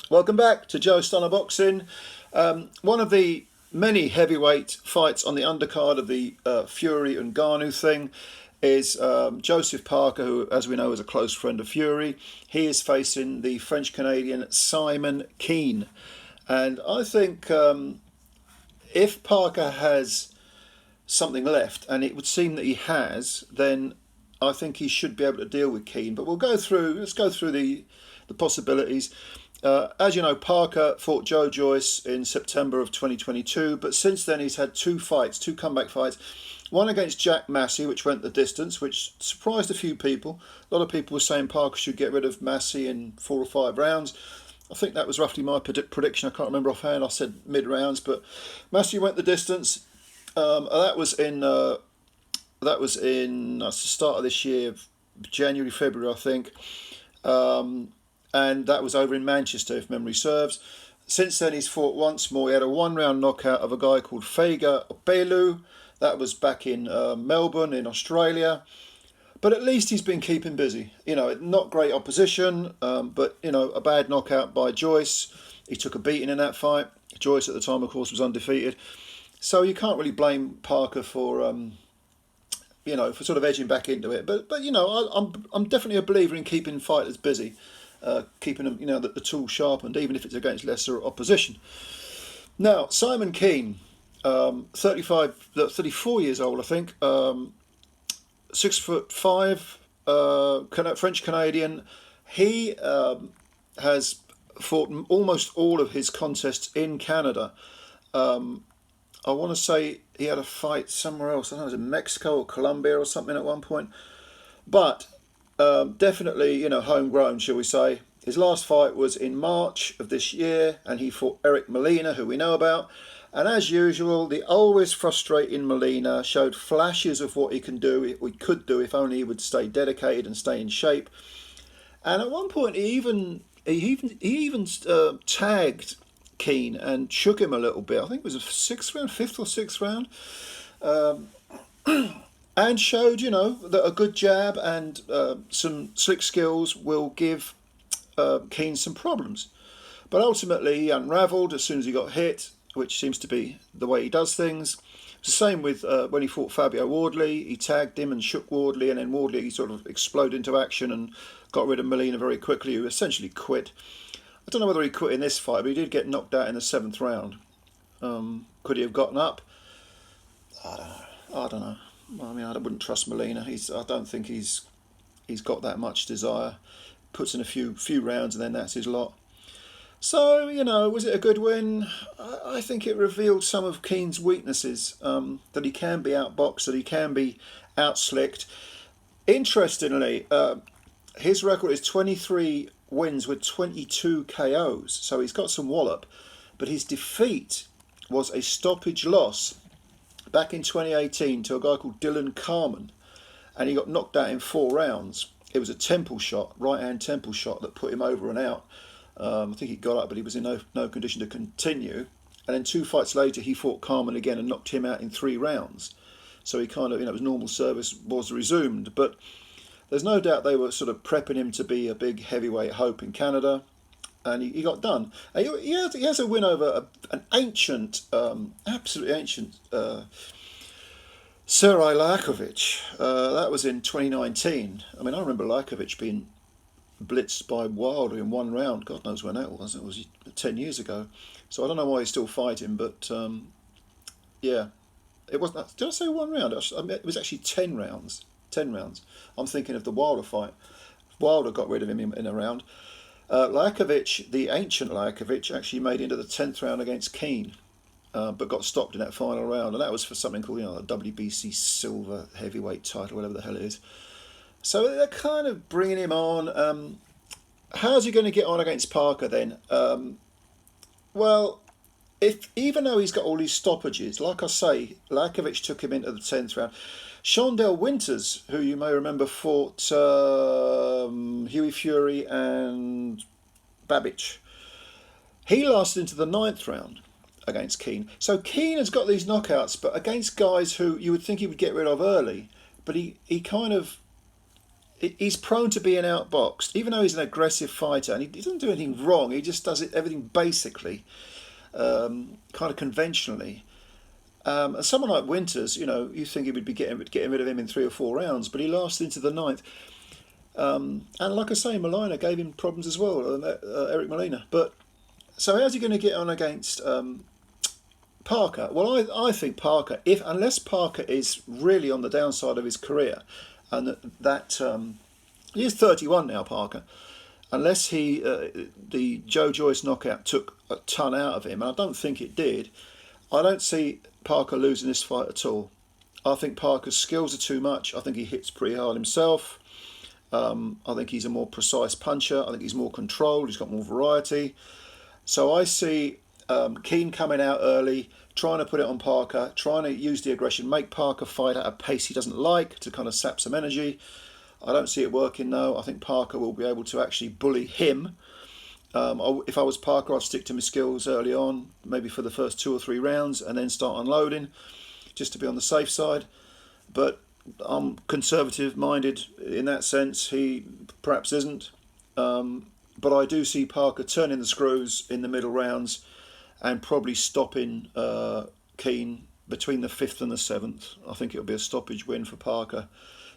Welcome back to Joe Stunner Boxing. One of the many heavyweight fights on the undercard of the Fury and Ngannou thing is Joseph Parker, who, as we know, is a close friend of Fury. He is facing the French-Canadian Simon Keane. And I think if Parker has something left, and it would seem that he has, then I think he should be able to deal with Keane. But let's go through the possibilities. As you know, Parker fought Joe Joyce in September of 2022, but since then he's had two comeback fights. One against Jack Massey, which went the distance, which surprised a few people. A lot of people were saying Parker should get rid of Massey in 4 or 5 rounds. I think that was roughly my prediction. I can't remember offhand. I said mid-rounds, but Massey went the distance. That was in the start of this year, January, February, I think. And that was over in Manchester, if memory serves. Since then, he's fought once more. He had a 1-round knockout of a guy called Fega Obelu. That was back in Melbourne, in Australia. But at least he's been keeping busy. You know, not great opposition, but, you know, a bad knockout by Joyce. He took a beating in that fight. Joyce, at the time, of course, was undefeated. So you can't really blame Parker for, for sort of edging back into it. But you know, I'm definitely a believer in keeping fighters busy. Keeping them, the tools sharpened, even if it's against lesser opposition. Now, Simon Keane, 34 years old, I think, 6'5", French Canadian. He has fought almost all of his contests in Canada. I want to say he had a fight somewhere else. I don't know, it was in Mexico or Colombia or something at one point. But definitely, homegrown, shall we say. His last fight was in March of this year, and he fought Eric Molina, who we know about. And as usual, the always frustrating Molina showed flashes of what he could do if only he would stay dedicated and stay in shape. And at one point, he even tagged Keane and shook him a little bit. I think it was a 5th or 6th round. And showed, that a good jab and some slick skills will give Keane some problems. But ultimately, he unravelled as soon as he got hit, which seems to be the way he does things. It's the same with when he fought Fabio Wardley. He tagged him and shook Wardley, and then Wardley sort of exploded into action and got rid of Molina very quickly, who essentially quit. I don't know whether he quit in this fight, but he did get knocked out in the 7th round. Could he have gotten up? I don't know. I mean, I wouldn't trust Molina. I don't think he's got that much desire. Puts in a few rounds and then that's his lot. So, was it a good win? I think it revealed some of Keane's weaknesses, that he can be outboxed, that he can be outslicked. Interestingly, his record is 23 wins with 22 KOs, so he's got some wallop. But his defeat was a stoppage loss back in 2018 to a guy called Dylan Carmen, and he got knocked out in 4 rounds. It was a temple shot, right-hand temple shot, that put him over and out. I think he got up, but he was in no condition to continue. And then 2 fights later, he fought Carmen again and knocked him out in 3 rounds. So he kind of, his normal service was resumed. But there's no doubt they were sort of prepping him to be a big heavyweight hope in Canada. And he got done. He has a win over an ancient, absolutely ancient Sergei Lakovic. That was in 2019. I mean, I remember Lakovic being blitzed by Wilder in 1 round. God knows when that was. It was 10 years ago. So I don't know why he's still fighting, but yeah. It wasn't. Did I say 1 round? I mean, it was actually 10 rounds. 10 rounds. I'm thinking of the Wilder fight. Wilder got rid of him in a round. Lakovic, the ancient Lakovic, actually made it into the 10th round against Keane, but got stopped in that final round, and that was for something called, the WBC Silver Heavyweight title, whatever the hell it is. So they're kind of bringing him on. How's he going to get on against Parker then? Well, even though he's got all these stoppages, like I say, Lakovic took him into the 10th round. Shondell Winters, who you may remember fought Hughie Fury and Babbage, he lasted into the 9th round against Keane. So Keane has got these knockouts, but against guys who you would think he would get rid of early, but he kind of he's prone to being outboxed, even though he's an aggressive fighter, and he doesn't do anything wrong. He just does everything basically, kind of conventionally. And someone like Winters, you think he would be getting rid of him in 3 or 4 rounds, but he lasted into the ninth. And like I say, Molina gave him problems as well, Eric Molina. But so how's he going to get on against Parker? Well, I think Parker, unless Parker is really on the downside of his career, and that he is 31 now, Parker. Unless the Joe Joyce knockout took a ton out of him, and I don't think it did, I don't see Parker losing this fight at all. I think Parker's skills are too much. I think he hits pretty hard himself. I think he's a more precise puncher. I think he's more controlled. He's got more variety. So I see Keane coming out early, trying to put it on Parker, trying to use the aggression, make Parker fight at a pace he doesn't like to kind of sap some energy. I don't see it working though. I think Parker will be able to actually bully him. If I was Parker, I'd stick to my skills early on, maybe for the first 2 or 3 rounds, and then start unloading, just to be on the safe side. But I'm conservative-minded in that sense. He perhaps isn't. But I do see Parker turning the screws in the middle rounds and probably stopping Keane between the 5th and the 7th. I think it'll be a stoppage win for Parker,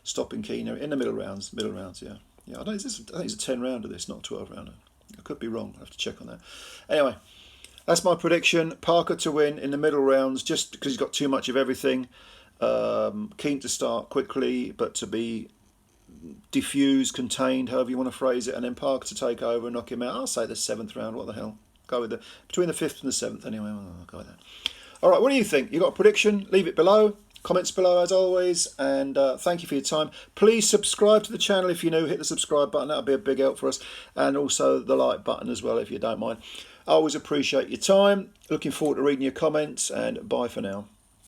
stopping Keane in the middle rounds. Yeah. I think it's a 10-rounder this, not a 12-rounder. I could be wrong. I have to check on that. Anyway, that's my prediction. Parker to win in the middle rounds, just because he's got too much of everything. Keane to start quickly, but to be diffused, contained, however you want to phrase it, and then Parker to take over and knock him out. I'll say the 7th round. What the hell? Go with between the 5th and the 7th. Anyway, I'll go with that. All right. What do you think? You got a prediction? Leave it below. Comments below as always, and thank you for your time. Please subscribe to the channel if you're new. Hit the subscribe button, that'll be a big help for us, and also the like button as well if you don't mind. I always appreciate your time. Looking forward to reading your comments, and bye for now.